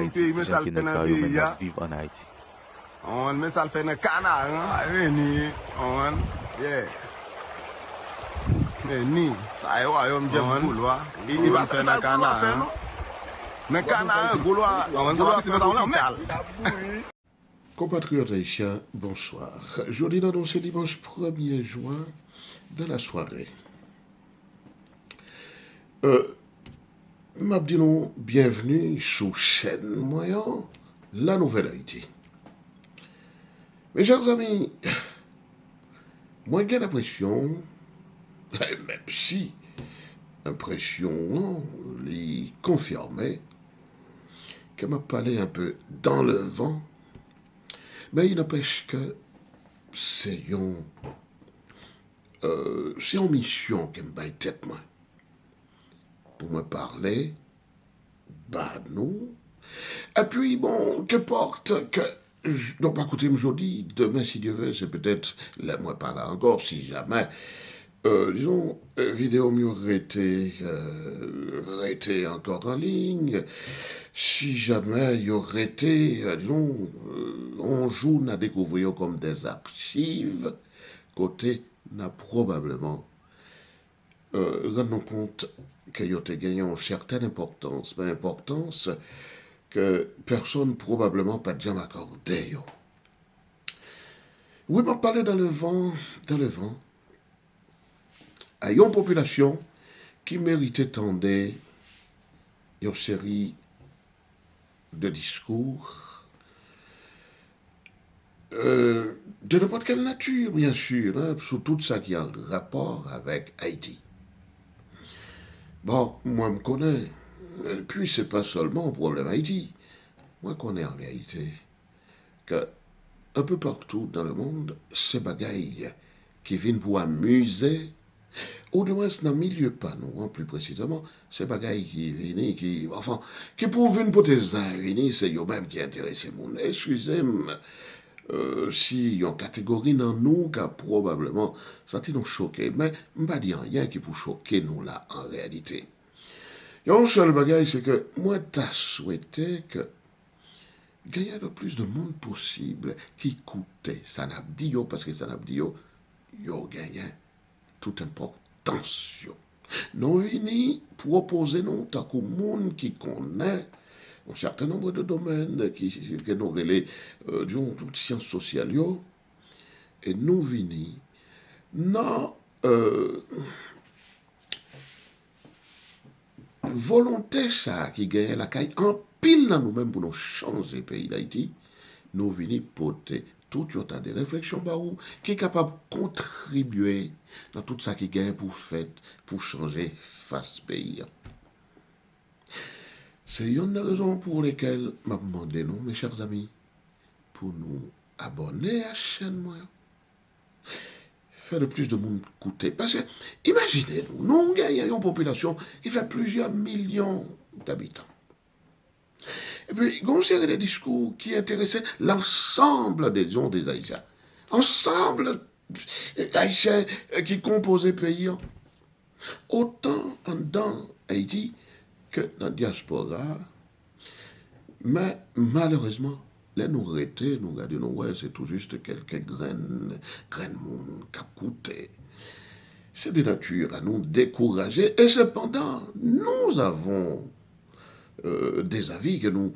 Haïti, mais ça le fait dans le pays. vivre en Haïti. Mais ça le fait dans le Canada. Yeah. Mais ni, ça est royaume de Goulois. Il va faire dans le Canada. Dans le Canada, Goulois, c'est ça, on l'a Compatriotes haïtiens, bonsoir. Jeudi dans ce dimanche 1er juin de la soirée. M'abdilon, bienvenue sous chaîne moyen La Nouvelle Haïti. Mes chers amis, moi j'ai l'impression, même si impression les confirmait, que m'a parlé un peu dans le vent, mais il n'empêche que c'est une mission qui me baille tête moi. Pour me parler, bah nous. Et puis bon, qu'importe que, non pas écouter aujourd'hui, demain si Dieu veut, c'est peut-être, laisse-moi parler encore, si jamais, disons, vidéo mieux aurait été encore en ligne, si jamais il y aurait été, disons, on joue, à découvrir comme des archives, côté, n'a probablement rendons compte qu'il y a gagné une certaine importance, mais importance que personne probablement pas déjà m'accordé. Oui, m'a parlé dans le vent, à une population qui méritait tendre une série de discours de n'importe quelle nature, bien sûr, hein, sur tout ça qui a un rapport avec Haïti. Bon, moi, je me connais. Et puis, c'est pas seulement un problème Haïti. Moi, je connais en réalité que un peu partout dans le monde, ces bagailles qui viennent pour amuser, ou du moins dans le milieu pas nous, hein, plus précisément, ces bagailles qui viennent, qui pour venir pour tes réunis, c'est eux-mêmes qui intéressent mon. Excusez-moi, si y a une catégorie dans nous qui a probablement, ça nous choqué, mais je ne vais pas dire rien qui pour choquer nous là en réalité. Il y a un seul bagage, c'est que moi, t'as souhaité que il y ait le plus de monde possible qui écoutait Sanabdio, parce que Sanabdio, il a gagné toute importance. Nous venons proposer nous, tant que monde qui connaît un certain nombre de domaines que nous relais, disons, toutes sciences sociales, et nous venons, non, volonté ça qui gagne la caille en pile dans nous-mêmes pour nous changer le pays d'Haïti, nous venons porter tout un tas de réflexions qui est capable de contribuer dans tout ça qui gagne pour changer face pays. C'est une des raisons pour lesquelles m'a demandé nous, mes chers amis, pour nous abonner à la chaîne moi. Faire le plus de monde écouter. Parce que, imaginez-nous, nous gagnons une population qui fait plusieurs millions d'habitants. Et puis, il y a une série de discours qui intéressaient l'ensemble des Haïtiens. Ensemble des Haïtiens qui composaient le pays. Autant dans Haïti que dans la diaspora. Mais malheureusement, là, nous arrêtons, nous regardons, ouais, c'est tout juste quelques graines monde qui a coûté. C'est de nature à nous décourager. Et cependant, nous avons des avis que nous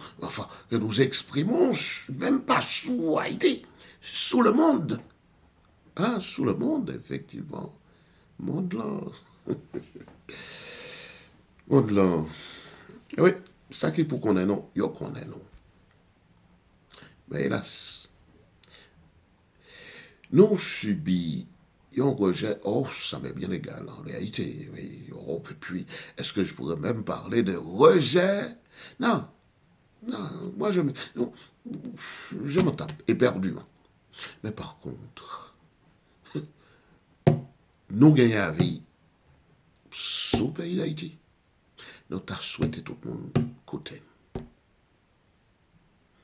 exprimons, même pas sous Haïti, sous le monde. Ah, sous le monde, effectivement. Monde là. Monde là. Oui, ça qui pour qu'on ait non, yo qu'on ait non. Mais hélas, nous subissons un rejet, ça m'est bien égal en réalité. Et puis, est-ce que je pourrais même parler de rejet? Non, moi je m'en tape éperdument. Mais par contre, nous gagnons la vie sous le pays d'Haïti. Nous t'as souhaité tout le monde écouter.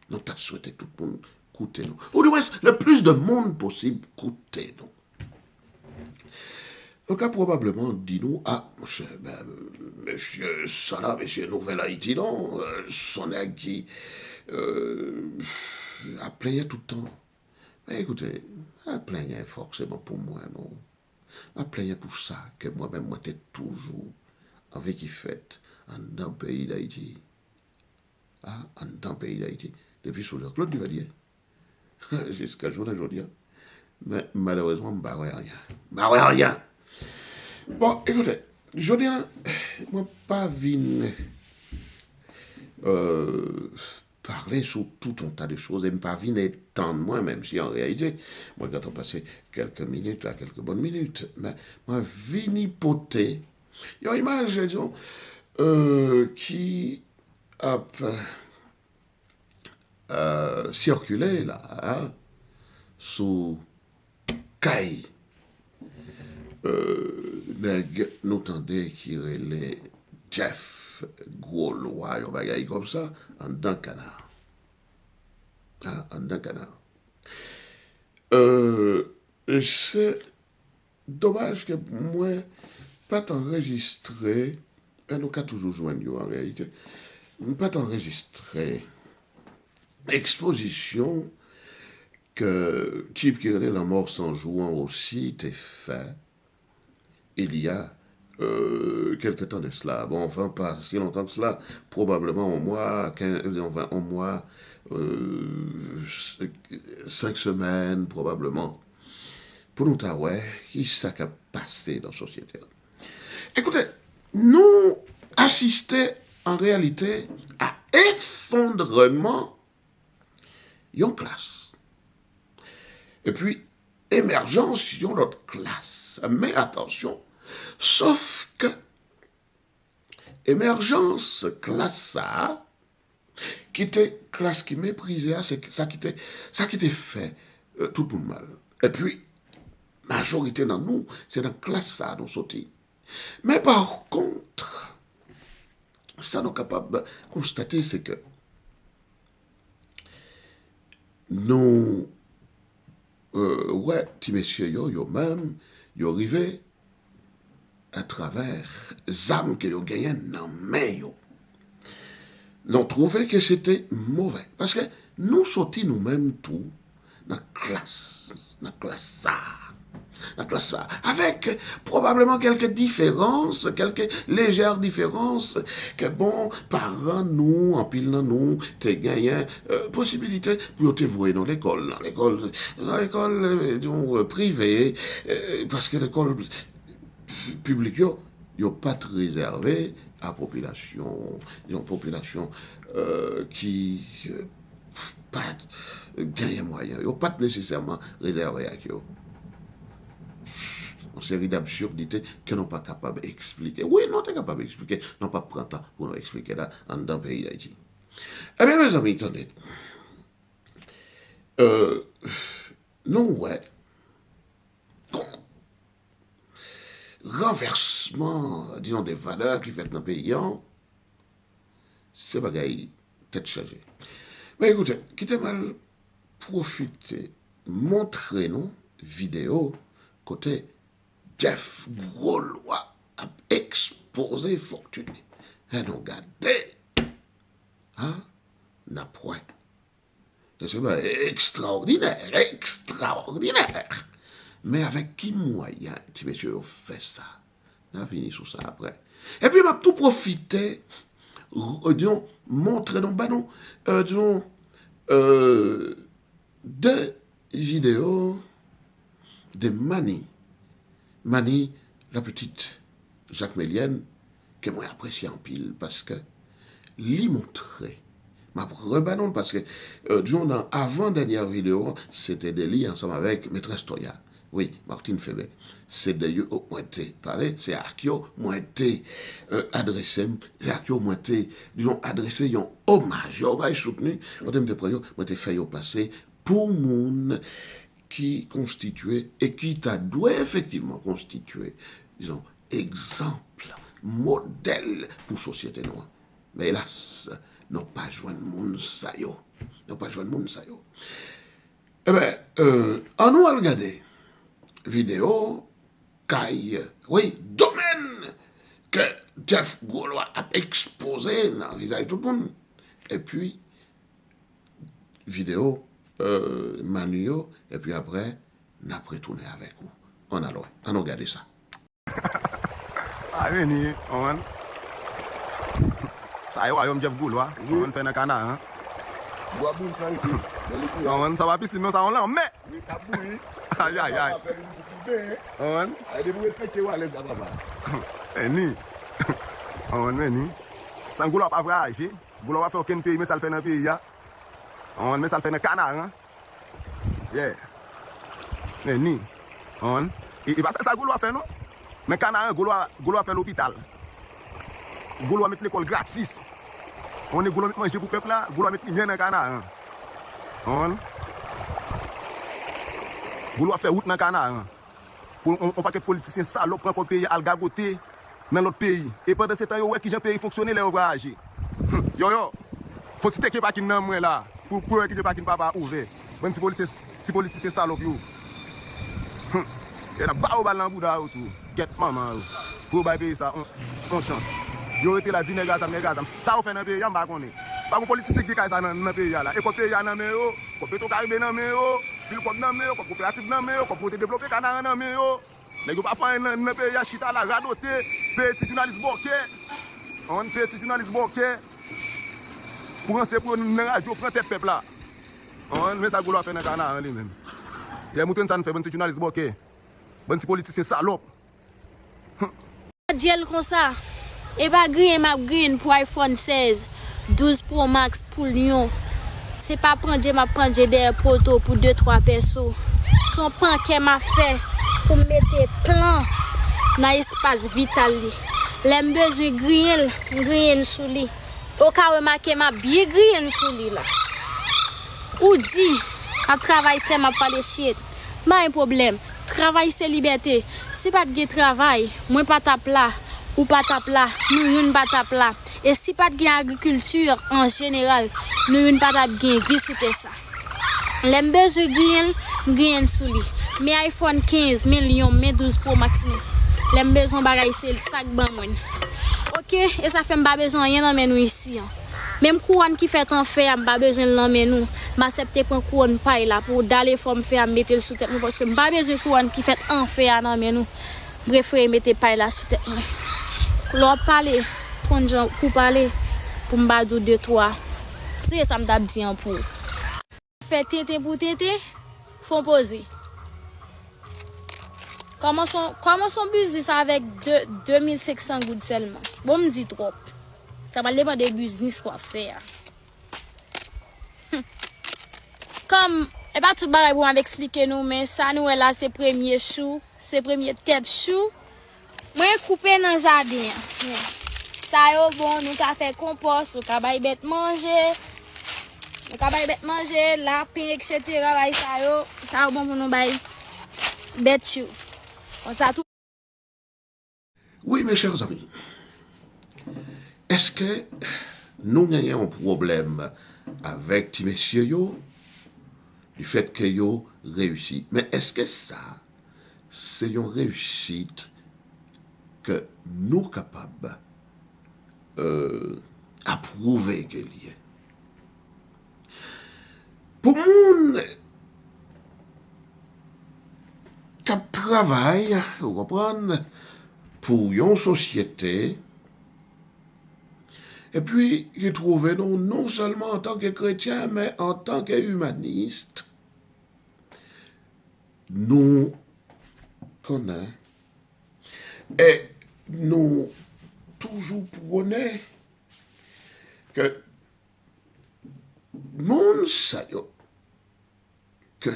Nous t'as souhaité tout le monde écouter nous. Ou du moins, le plus de monde possible écouter nous. Donc, a probablement dit nous, ah, monsieur, ça là, monsieur Nouvelle Haïti, non, son nègre qui a plaigné tout le temps. Mais écoutez, a plaigné forcément pour moi, non. A plaigné pour ça, que moi-même, moi, j'étais toujours avec qui fait en dans le pays d'Haïti. Ah, en dans le pays d'Haïti. Depuis sous le Claude Duvalier, jusqu'à jour d'aujourd'hui. Mais malheureusement, je ne rien. Je ne rien. Bon, écoutez, je dis, moi, pas vine parler sur tout un tas de choses et pas vine étendre moi, même si en réalité, moi, quand on passait quelques minutes, là, quelques bonnes minutes, mais moi, vine hypothèse, il y a une image, disons, qui a circulé, là, hein, sous caille. Nèg nous tendait qui relait Jeff Gaulois, on va gagner comme ça, en dedans canard. Ah, en dedans canard. Et c'est dommage que moi, pas t'enregistrer, et nous qu'à toujours joindre en réalité, pas t'enregistrer exposition que type qui relait la mort sans jouant aussi t'est fait. Il y a quelque temps de cela. Bon, enfin, pas si longtemps que cela, probablement au mois, 15, enfin, au mois, 5 semaines, probablement. Pour nous, ouais, qui ça qui a passé dans la société. Écoutez, nous assistons en réalité à effondrement d'une classe. Et puis, émergence d'une autre classe. Mais attention, sauf que émergence classe ça, qui était classe qui méprisait, c'est ça qui était fait tout le monde mal. Et puis, majorité dans nous, c'est dans classe ça nous sortis. Mais par contre, ça nous capable de constater, c'est que nous, ouais, petit messieurs, yo même, yo arrivé à travers âmes que yo gagné dans main yo. Nous trouvé que c'était mauvais. Parce que nous sortis nous-mêmes tout dans la classe ça. La classe ça. Avec probablement quelques différences, quelques légères différences, que bon, parents nous, en pile dans nous, t'es gagné possibilité pour te voir dans l'école, privée, parce que l'école publique, yo pas réservé à population, une population qui pas gagne moyen, yo pas nécessairement réservé à eux. Une série d'absurdités que nous pas capables d'expliquer. Oui, nous sommes capables d'expliquer, nous pas prendre temps pour nous expliquer là, dans le pays d'Haïti. Eh bien, mes amis, attendez. Non, ouais. Renversement, disons, des valeurs qui fait dans le pays, c'est bagaille tête chargée. Mais écoutez, quittez mal profiter, montrer nous vidéo côté Jeff Gaulois a exposé fortune. Et nous regardez, hein, n'a point. C'est extraordinaire, extraordinaire. Mais avec qui moyen, tu monsieur, fait ça? On a fini sur ça après. Et puis, on a tout profité, disons, montrer, donc, bah non, disons, deux vidéos de Mani, la petite Jacques Mélienne, que moi apprécie en pile, parce que l'y montrer. Ma rebanon parce que, disons, dans avant-dernière vidéo, c'était des liens ensemble avec Maîtresse Toya. Oui, Martine Febé. C'est d'ailleurs moins parlé, c'est à qui moins adressé, c'est à qui moins disons, adressé un hommage soutenu, en termes de président, moins fait passer pour moun qui constituait et qui doit effectivement constituer, disons, exemple, modèle pour société noire. Mais hélas, n'ont pas joint moun sa yo. N'ont pas joint moun sa yo. Eh bien, en nous à regarder vidéo caille, oui, domaine que Jeff Gaulois a exposé dans le visage de tout le monde. Et puis, vidéo, manuel, et puis après, on a retourné avec vous. On a loin, on a regardé ça. Ah, oui, on. Ça y est, on Jeff Gaulois, on fait un canard, hein. On ça va plus mais ça on l'a, mais. Aïe, aïe, aïe. On. Ni. On ni. Sans Gaulois pas vrai agir. Gaulois va faire aucun pays, mais ça le fait dans le pays, ya. On met ça le fait dans canard, hein. Yeah. Mais ni. On. Et pas ça Gaulois fait, non? Mais canard, Gaulois fait l'hôpital. Gaulois met l'école gratis. On est Gaulois met manger pour peuple là, Gaulois met bien dans canard. On. Gaulois fait route dans canard. On pas que politiciens salopes prend pour pays algagoté dans l'autre pays. Et pendant ce temps yo ouais qui j'ai pays fonctionner les voyager. Yo yo. Faut te que pas qui nan moi là pour que pas qui papa ouvert. Bon si politicien salope yo. Et là ba ou bal dans bouda autour. Get maman. Pour ba pays ça on chance. Yo été là dit négazam. Ça ou fait dans pays on pas connaît. Pas un politicien qui ka ça dans pays là. Et ko pays nan men yo, ko Petro Caribé nan men yo. Puis comme nan men yo, comme coopérative nan men yo, comme pour te développer canard nan men yo. Nèg yo pas faire nan pays chita la radoté, petit journaliste boké. On petit journaliste boké. Pour en c'est pour nan radio prend tête peuple là. On mais ça Gaulois fait dans canard lui même. Il y a mouton ça ne fait bon petit journaliste boké. Bon petit politicien salope. Diel comme ça. Et pas green pour iPhone 16, 12 Pro Max pour Lyon. C'est pas prendre des poteaux pour 2-3 personnes. Son pan qu'elle m'a fait pour mettre plan dans l'espace vital. L'aime besoin green sous lui. Au cas où m'a bien green sous lui là. Ou dit, à travail m'a pas de shit. Pas un problème. Travail c'est liberté. Si pas de travail, moi pas tape là, ou pas tape là, nous pas tape là. Et si pas de agriculture en général, nous ne pas de vie sur ça. Les besoins gagnent sous lui. Mais iPhone 15 millions, mais 12 Pro maximum. Les besoins bagaille c'est le sac ban moi. OK, et ça fait pas besoin rien dans nous ici. Même couronne qui fait en fait, pas besoin de l'emmener nous. M'accepter prendre couronne paille là pour d'aller forme faire mettre sous tête parce que pas besoin couronne qui fait en fait dans nous. Préfère mettre paille là sous tête. Pour parler pour parler, pour me battre 2-3. C'est ça me t'a dit en pour. Fait tété pour tété, faut poser. Comment son business avec 2500 gouttes seulement? Bon me dit trop. Ça va demander business quoi faire. Comme et pas tout bail pour m'expliquer nous mais ça nous là c'est premier chou, c'est premier tête chou. Moi couper dans jardin. Ça yo bon nous ka faire compost, nous ka bay bête manger. Nous ka bay bête manger, lapin etc. bay ça yo bon pour nous bay bête chou. On ça tout. Oui, mes chers amis. Est-ce que nous avons un problème avec ces messieurs yo, du fait que yo réussi? Mais est-ce que ça, c'est une réussite que nous sommes capables d'approuver qu'il y ait? Pour moun qui travaille, vous comprenez, pour une société, et puis, j'ai trouvé non seulement en tant que chrétien, mais en tant qu'humaniste, nous connaissons et nous toujours prônons que monde sayo que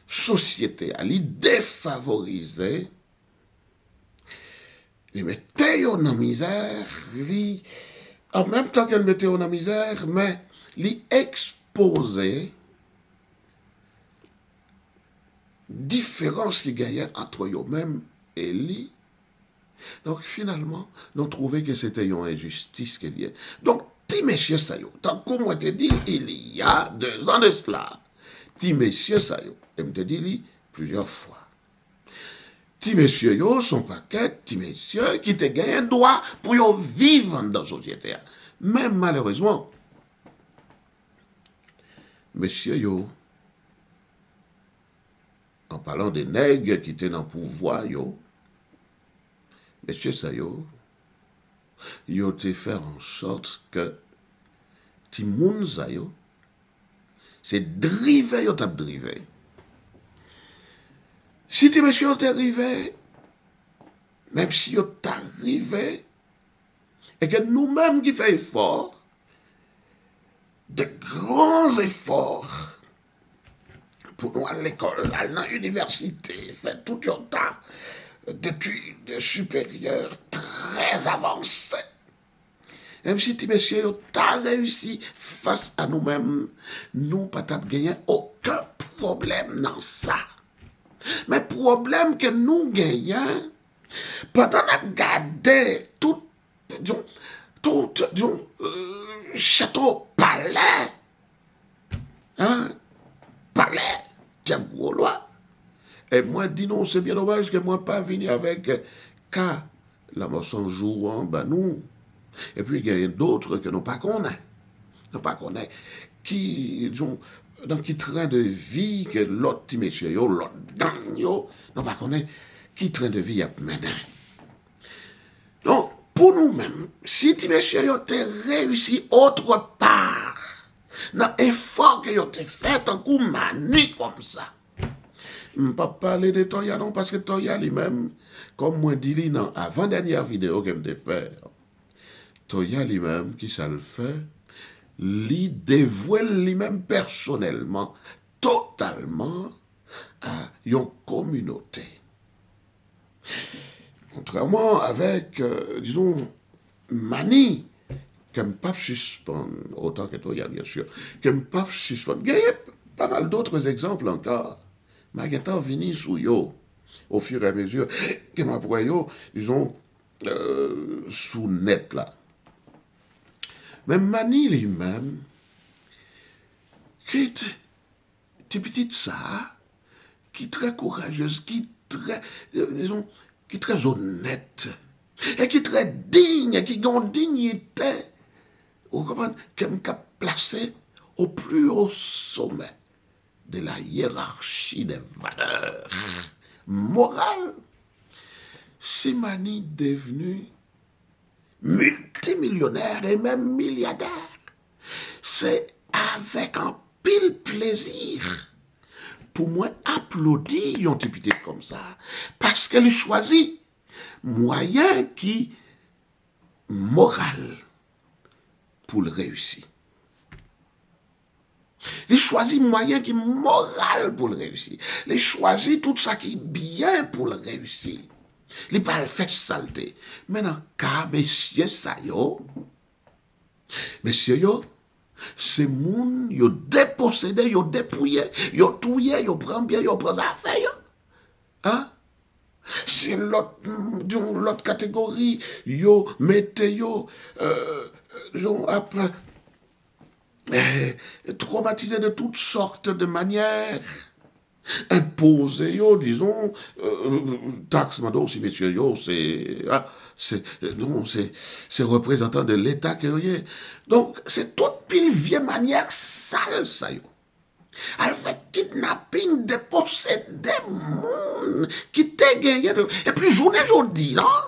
société a défavorisé, les mettait en misère, en même temps qu'elle mettait en misère, mais les exposer différence qui gagnait entre eux-mêmes et lui. Donc finalement, nous trouvons que c'était une injustice qu'il y a. Donc, ti monsieur Sayo, tant qu'on m'a dit il y a 2 ans de cela, ti monsieur Sayo, et me dit plusieurs fois, Ti messieurs yo son paquet, ti messieurs qui te gagnent droit pour yo vivre dans la société. Mais malheureusement, messieurs yo, en parlant des nègres qui étaient dans le pouvoir, yo, messieurs ça yo te faire en sorte que ti moun sa yo, c'est drivé yo tap drivé. Si ti messieurs yo te arrivé, même si yo t'arrivé, et que nous-mêmes qui faisons effort, de grands efforts, pour nous à l'école, à l'université, faire tout un tas d'études supérieures très avancées. Même si ti messieurs yo t'a réussi face à nous-mêmes, nous pas gagné aucun problème dans ça. Mais problème que nous gagnons, pendant qu'on gardé tout château, palais, palais, tiens, gros loi. Et moi, dis non, c'est bien dommage que moi pas venu avec cas, la moisson jour en bas nous. Et puis, il y a d'autres que nous pas connaissons. Nous pas connaissons. Qui, dans qui train de vie que l'autre petit monsieur, l'autre gang, nous pas connaissons qui train de vie a mené. Donc, pour nous-mêmes, si petit monsieur a réussi autre part, dans l'effort que vous avez fait, en coup mani comme ça, je ne vais pas parler de Toya non, parce que Toya lui-même, comme moi dit dans avant-dernière vidéo que je me fait, Toya lui-même, qui ça le fait, lui dévoile lui-même personnellement, totalement, à une communauté. Contrairement avec, disons, Mani, que je ne pas suspendre, autant que Toya bien sûr, que je ne pas suspendre. Il y a pas mal d'autres exemples encore. Mais je suis venu sous yo, au fur et à mesure, que je yo, disons, sous net là. Mais Mani lui-même, qui est petite ça, qui est très courageuse, qui est très honnête, et qui est très digne, qui a une dignité, vous comprenez, qui est placé au plus haut sommet de la hiérarchie des valeurs morales. Si Mani est devenu multimillionnaire et même milliardaire, c'est avec un pile plaisir pour moi applaudir un député comme ça, parce qu'elle choisit moyen qui moral pour le réussir. Il choisit moyen qui moral pour le réussir. Il choisit tout ça qui est bien pour le réussir. Il pas le fait saleté. Maintenant, car messieurs ça messieurs yo, c'est moun yo dépossédé, yo dépouillé, yo touillé, yo prend bien, yo prend affaire yo. Hein? C'est l'autre catégorie, yo mettez yo après traumatisé de toutes sortes de manières, imposé yo, disons, taxe mado si messieurs yo, c'est représentant de l'État que yo. Donc, c'est toute pile vieille manière sale, ça yo. Elle fait kidnapping, déposséder monde qui te gagné. Et puis, journée aujourd'hui, là,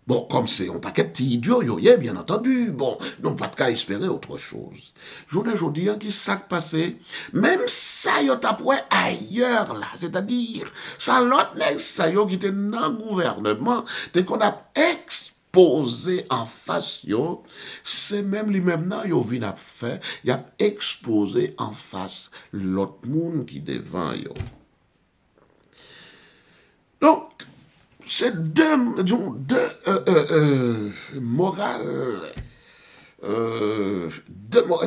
bon, comme c'est un paquet de petits idiots, bien entendu, bon, non pas de cas espérer autre chose. Journée aujourd'hui, qui s'est passé, même ça, yo tapoué ailleurs, là, c'est-à-dire, ça l'autre, ça yo qui était dans le gouvernement, dès qu'on a exposé en face, yo, c'est même lui-même, là, yo vient à faire, il a exposé en face l'autre monde qui devant, yo. Donc, c'est deux morales,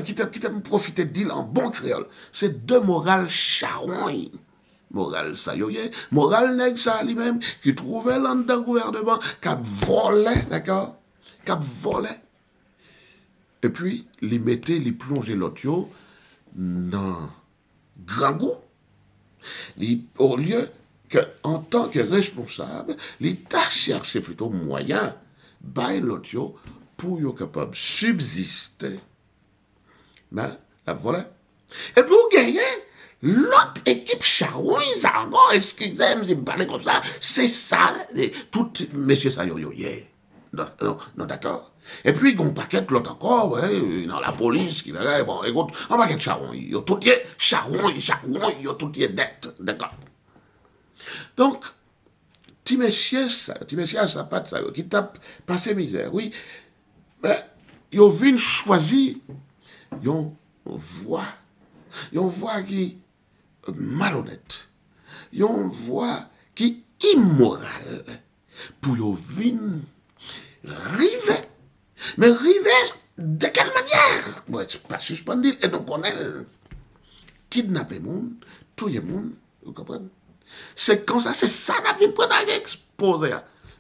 qui t'aiment profiter d'île en bon créole. C'est deux morales charogne. Morale ça, morale nèg ça lui-même, qui trouvait dans le gouvernement, qui a volé, d'accord? Qui a volé. Et puis, les mettait, les plongeait l'autre dans grand goût. Au lieu qu'en tant que responsable, l'État cherche plutôt moyen, by l'autre, pour être capable de subsister. Mais, la voilà. Et pour gagner, l'autre équipe charouille, ça encore, excusez-moi si je me parle comme ça, c'est ça, tout, messieurs, ça, non, d'accord. Et puis, il y a un paquet de l'autre encore, ouais, dans la police, qui va, bon, écoute, un paquet de charouille, il y a tout qui est charouille, il y a tout qui est dette, d'accord. Donc, ti messieurs, ça patte, ça, qui tape, passer misère, oui, mais, ils viennent choisir, ils voix qui malhonnête, une voix qui immoral pour yo vin river. Mais river de quelle manière? Bon, c'est pas suspendu et donc on est kidnapper moun, tuer moun, vous comprenez? C'est comme ça, c'est ça la vie pour exposer.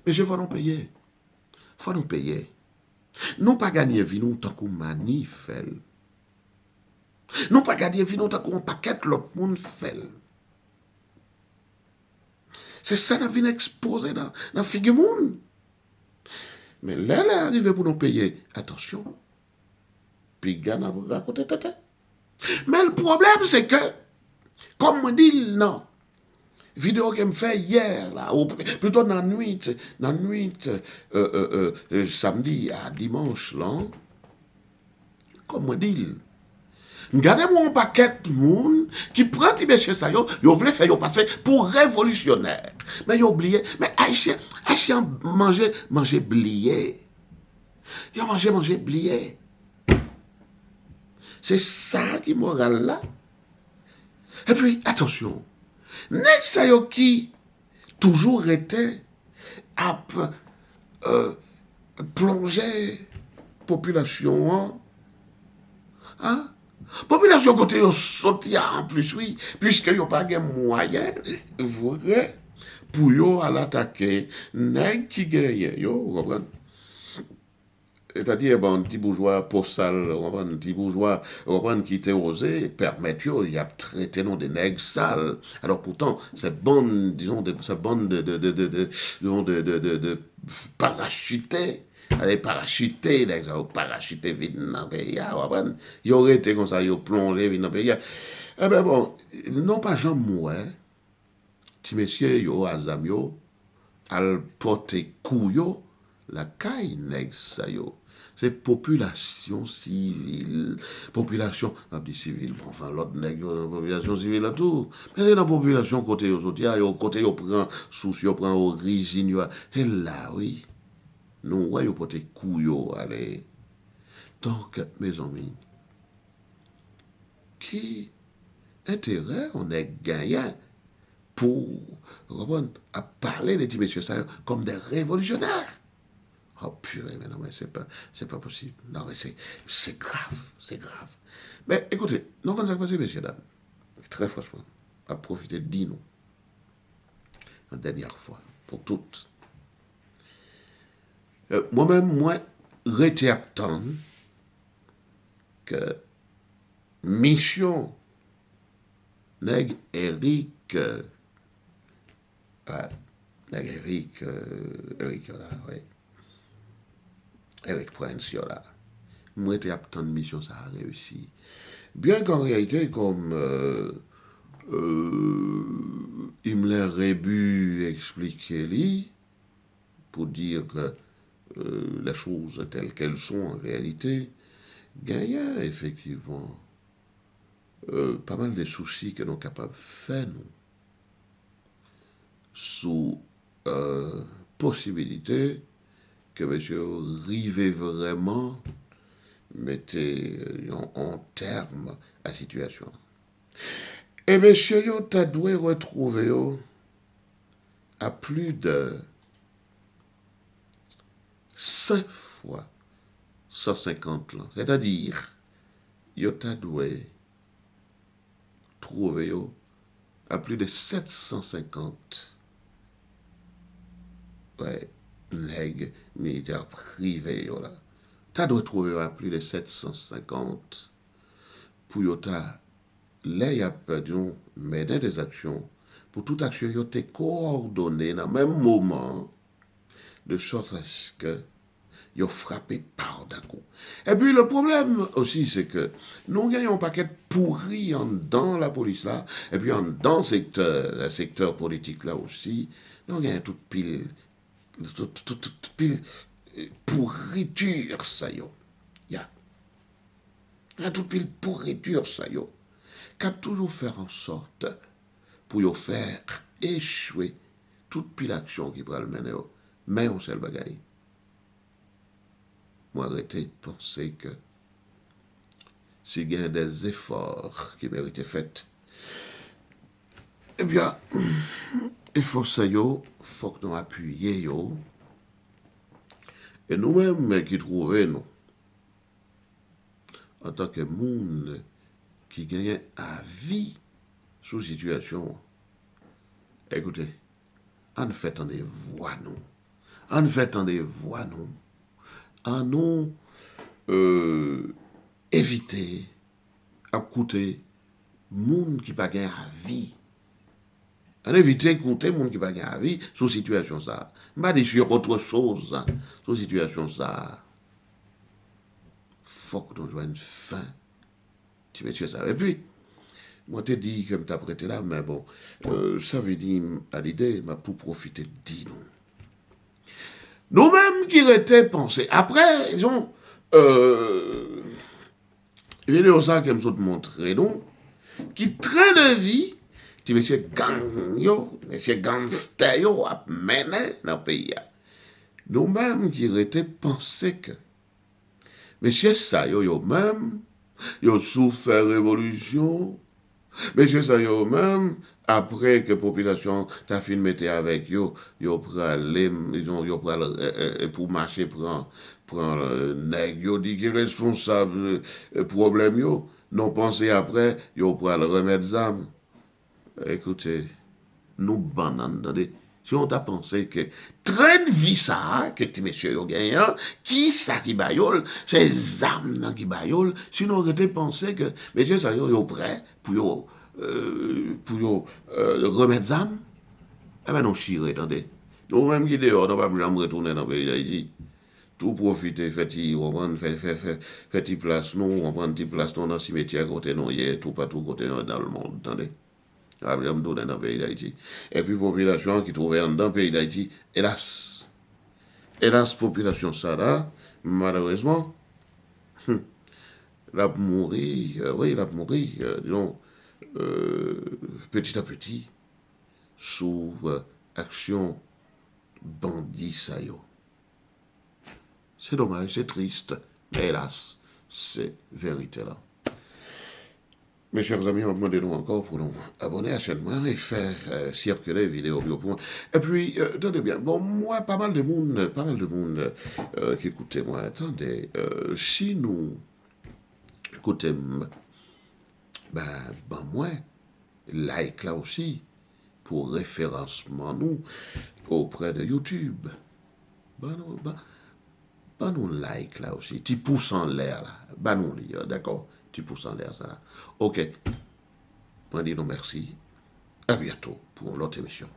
Mais je faut nous payer. Faut nous payer. Nous pas gagner vie nous tant qu'on manif. Nous pas gagner vie nous tant qu'on paquet l'autre monde fait. C'est ça la vie exposé dans la figure monde. Mais là, elle est arrivée pour nous payer. Attention. Puis Ghana vous raconter tata. Mais le problème, c'est que, comme on dit, non. Vidéo qu'elle me fait hier, là, ou plutôt dans la nuit, samedi à dimanche, là, comme on dit, regardez-moi un paquet de monde qui prend des messieurs ça, yo voulait faire passer pour révolutionnaire. Mais ils ont oublié, mais Haïtien manger blié. Ils ont manger blié. C'est ça qui moral là. Et puis, attention, nèg sa yo qui toujours était à plonger population, hein? Population côté yo sorti en plus, oui, puisque yo pas de moyen, vrai, pour yo à l'attaquer, nèg qui gagne, yo, vous comprenez? C'est-à-dire, bon, petit bourgeois postal, un petit bourgeois, qui était osé, permettre, il a traité non des nègres sales. Alors pourtant, c'est bon, disons, c'est bon de parachuter, aller parachuter, parachuter vite dans le pays, il aurait été comme ça, il plongé vite dans le pays. Eh ben bon, non pas Jean Mouet, petit monsieur, yo, azam yo, al porter couyo, la caille nègre ça yo. C'est population civile. Population, on dit civile, bon, enfin, l'autre nègre, population civile là tout. Mais c'est la population côté aux autres, côté aux prend souci, aux prend origine, et là, oui, nous, ouais, yo porter couillot, allez. Donc, mes amis, qui intérêt on est gagnant pour, à parler des petits messieurs ça comme des révolutionnaires? Oh purée, mais non, mais c'est pas possible. Non, mais c'est grave. Mais écoutez, non, quand ça passe, messieurs, dames, très franchement, à profiter de nous, une dernière fois, pour toutes. Moi-même, j'étais à attendre que mission nèg Eric, Eric, là, oui. Eric Prince, là. Moi, j'étais à attendre mission, ça a réussi. Bien qu'en réalité, comme il me l'a rébu expliqué, pour dire que les choses telles qu'elles sont en réalité, il y a effectivement pas mal de soucis que nous sommes capables de faire, nous, sous possibilité que monsieur rive vraiment mettez en terme à la situation. Et monsieur, yo t'a dû retrouver à plus de 5 fois 150 ans. C'est-à-dire, yo t'a dû trouver à plus de 750 nègres militaires privés. T'as dû trouver à plus de 750 pour yo t'a là y a perdu mener des actions pour toute action, yo te coordonné dans le même moment, de sorte à ce que yo frappé par d'un coup. Et puis le problème aussi, c'est que nous gagnons un paquet pourri en dans la police là, et puis en dans le secteur politique là aussi, nous gagnons toute pile pourriture ça yo. Y a toute pile pourriture ça yo. Cap toujours faire en sorte pour yo faire échouer toute pile action qui pourrait le mener. Mais on sait le bagaille. Moi, arrêtez de penser que s'il y a des efforts qui méritaient faits, eh bien, il faut ça, il faut que nous appuyions. Et nous-mêmes qui trouvons, nous, en tant que monde qui gagne à vie sous situation, écoutez, en fait, on des voix, nous. En fait, on des voix, nous. En nous éviter à coûter monde qui pas gain à vie. En éviter coûter monde qui pas gain à vie sous situation ça. Pas dire sur autre chose sous situation ça. Faut que nous joigne fin. Tu veux ça. Et puis moi te dit comme t'as prêté là mais bon ça veut dire à l'idée m'a pour profiter de dire non. Nous-mêmes qui étaient pensés. Après, ils ont vidéo ça que je montrer donc qui train de vie, tu monsieur gang yo, monsieur gangster yo a mené dans le pays. Nous-mêmes qui étaient pensés que monsieur ça yo même yo souffert révolution. Monsieur ça yo même après que la population t'a fin mettre avec yo pral yo pral pour marcher prend nèg yo dit que responsable problème yo non penser après yo pral remettre zam. Écoutez nous banane attendez si on t'a pensé que train de vie ça que ti monsieur yo gagnant qui ça qui bayol c'est zam nan qui bayol sinon on aurait pensé que monsieur ça yo prêt pour remettre zam. Eh ben non chire attendez nous même qui dehors on va jamais retourner dans le pays d'Haïti tout profiter on prend fait place nous on prend petite place dans le cimetière côté non hier tout partout côté dans le monde attendez on va jamais retourner dans le pays d'Haïti et puis population qui trouvait dans le pays d'Haïti hélas population ça là malheureusement la mourir disons petit à petit sous action bandit ça yo. C'est dommage, c'est triste, mais hélas, c'est vérité là. Mes chers amis, on demande nous encore pour nous abonner à la chaîne et faire circuler vidéo pour moi. Et puis, attendez bien, bon, moi, pas mal de monde qui écoutez moi. Attendez, si nous écoutez, moi, like là aussi, pour référencement nous, auprès de YouTube. Nous like là aussi, petit pouce en l'air là. Nous d'accord, petit pouce en l'air ça là. Ok, on dit non merci. À bientôt pour l'autre émission.